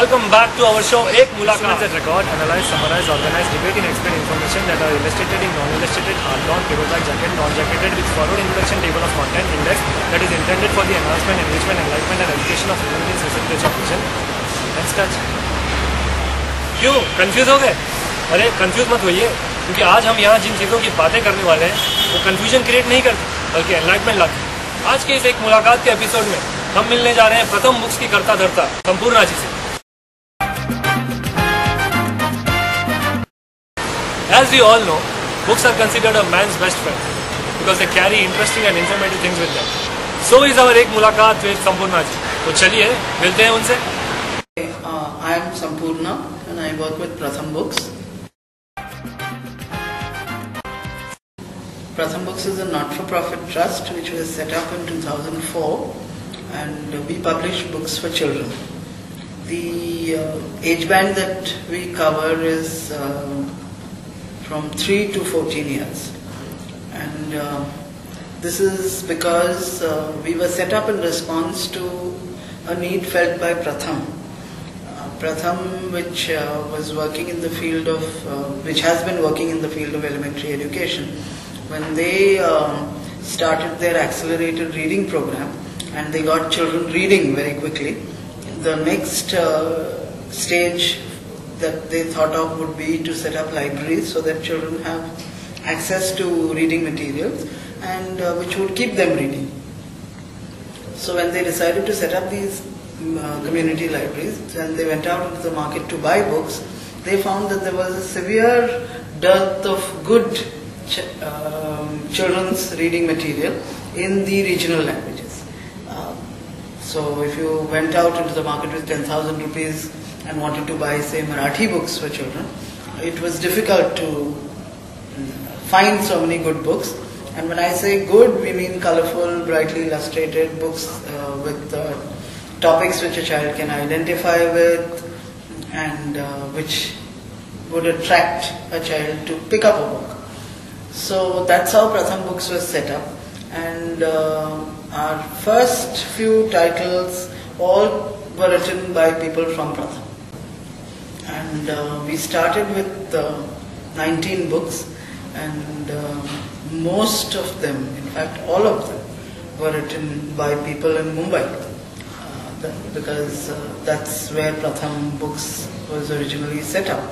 welcome back to our show Ek Mulaqat. That record, analyze, summarize, organize, debate and explain information that are illustrated, non-illustrated, hard-bound, paperback jacket, non-jacketed with forward introduction table of content index that is intended for the enhancement, enrichment, enlightenment and education of human beings facilitation of vision and sketch. क्यों confuse हो गए? अरे confuse मत होइए, क्योंकि आज हम यहाँ जिन चीज़ों की बातें करने वाले हैं वो कंफ्यूजन क्रिएट नहीं करते बल्कि एनलाइटमेंट लाते हैं। आज के इस एक मुलाकात के एपिसोड में हम मिलने जा रहे हैं प्रथम बुक्स की कर्ता धर्ता संपूर्णा जी से। As we all know, books are considered a man's best friend because they carry interesting and informative things with them. So is our एक मुलाकात with संपूर्णा जी। तो चलिए मिलते हैं उनसे। I am Sampurna and I work with Pratham Books. Pratham Books is a not-for-profit trust which was set up in 2004 and we publish books for children. The age band that we cover is from 3 to 14 years, and this is because we were set up in response to a need felt by Pratham. Pratham, which was working in the field of, which has been working in the field of elementary education, when they started their accelerated reading program and they got children reading very quickly, the next stage that they thought of would be to set up libraries so that children have access to reading materials and which would keep them reading. So when they decided to set up these community libraries and they went out into the market to buy books, they found that there was a severe dearth of good children's reading material in the regional languages. So if you went out into the market with 10,000 rupees and wanted to buy, say, Marathi books for children, it was difficult to find so many good books. And when I say good, we mean colorful, brightly illustrated books with topics which a child can identify with and which would attract a child to pick up a book. So that's how Pratham Books was set up. And our first few titles all were written by people from Pratham. And we started with 19 books, and most of them, in fact all of them, were written by people in Mumbai, because that's where Pratham Books was originally set up.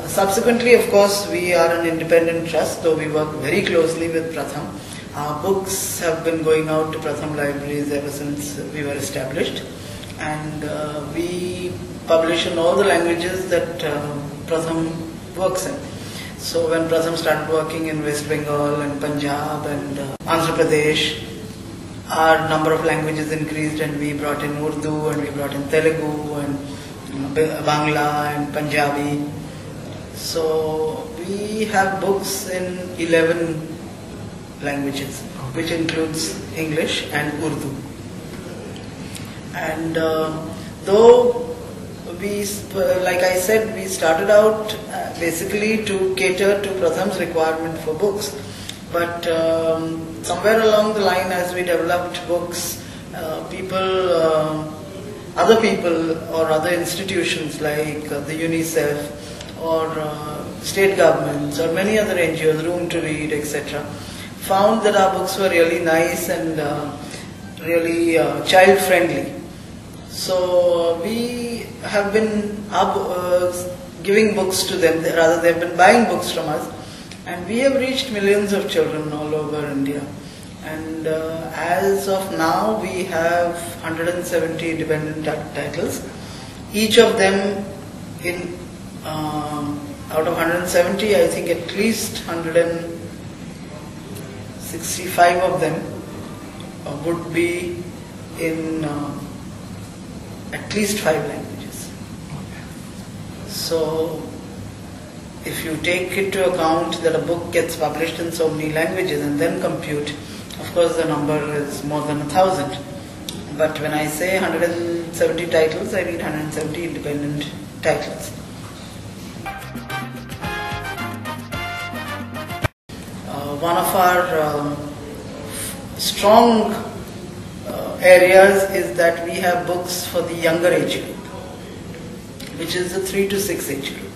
Subsequently, of course, we are an independent trust, though we work very closely with Pratham. Our books have been going out to Pratham libraries ever since we were established, and we publish in all the languages that Pratham works in. So when Pratham started working in West Bengal and Punjab and Andhra Pradesh, our number of languages increased and we brought in Urdu and we brought in Telugu and Bangla and Punjabi. So we have books in 11 languages, which includes English and Urdu. And though we, like I said, we started out basically to cater to Pratham's requirement for books, but somewhere along the line, as we developed books, other people or other institutions like the UNICEF or state governments or many other NGOs, Room to Read, etc., found that our books were really nice and really child-friendly. So we have been giving books to them, rather they have been buying books from us, and we have reached millions of children all over India. And as of now, we have 170 independent titles. Each of them, out of 170, I think at least 165 of them would be in at least 5 languages. So if you take into account that a book gets published in so many languages and then compute, of course the number is more than 1,000. But when I say 170 titles, I mean 170 independent titles. One of our strong areas is that we have books for the younger age group. which is the 3 to 6 age group.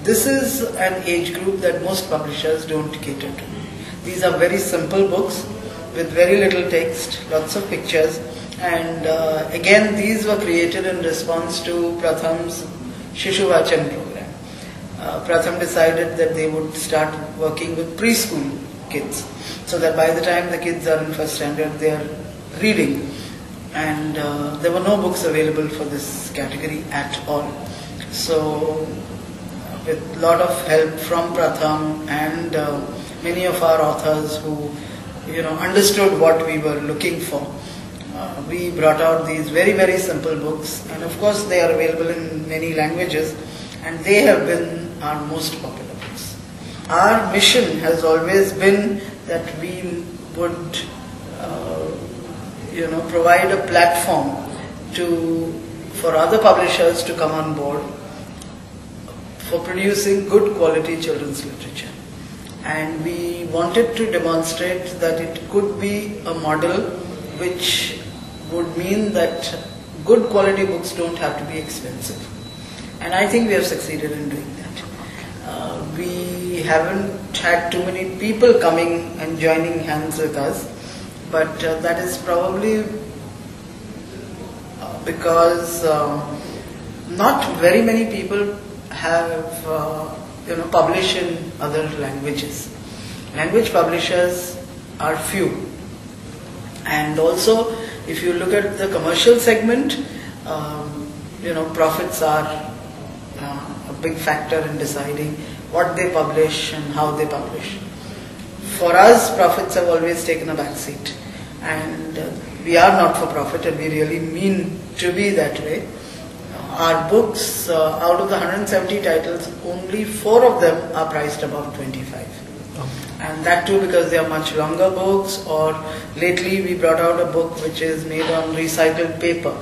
This is an age group that most publishers don't cater to. These are very simple books with very little text, lots of pictures, and again these were created in response to Pratham's Shishu Vachan program. Pratham decided that they would start working with preschool kids, so that by the time the kids are in first standard they are reading, and there were no books available for this category at all. So with a lot of help from Pratham and many of our authors who understood what we were looking for, we brought out these very, very simple books, and of course they are available in many languages, and they have been our most popular books. Our mission has always been that we would provide a platform for other publishers to come on board for producing good quality children's literature. And we wanted to demonstrate that it could be a model which would mean that good quality books don't have to be expensive. And I think we have succeeded in doing that. We haven't had too many people coming and joining hands with us, but that is probably because not very many people have published in other languages. Language publishers are few, and also if you look at the commercial segment, profits are a big factor in deciding what they publish and how they publish. For us, profits have always taken a back seat, and we are not for profit, and we really mean to be that way. Our books, out of the 170 titles, only 4 of them are priced above 25. And that too because they are much longer books, or lately we brought out a book which is made on recycled paper,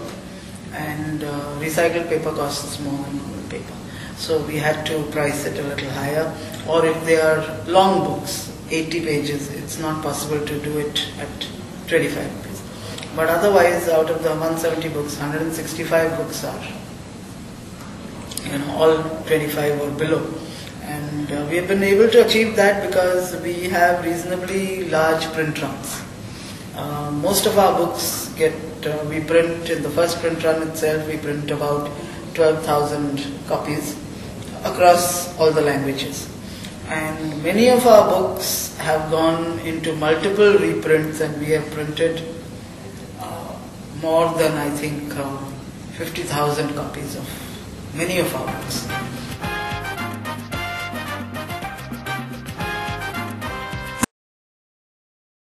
and recycled paper costs more than normal paper. So we had to price it a little higher. Or if they are long books, 80 pages, it's not possible to do it at 25 rupees. But otherwise, out of the 170 books, 165 books are all 25 or below. And we have been able to achieve that because we have reasonably large print runs. Most of our books we print in the first print run itself, we print about 12,000 copies across all the languages. And many of our books have gone into multiple reprints, and we have printed more than, I think, 50,000 copies of many of our books.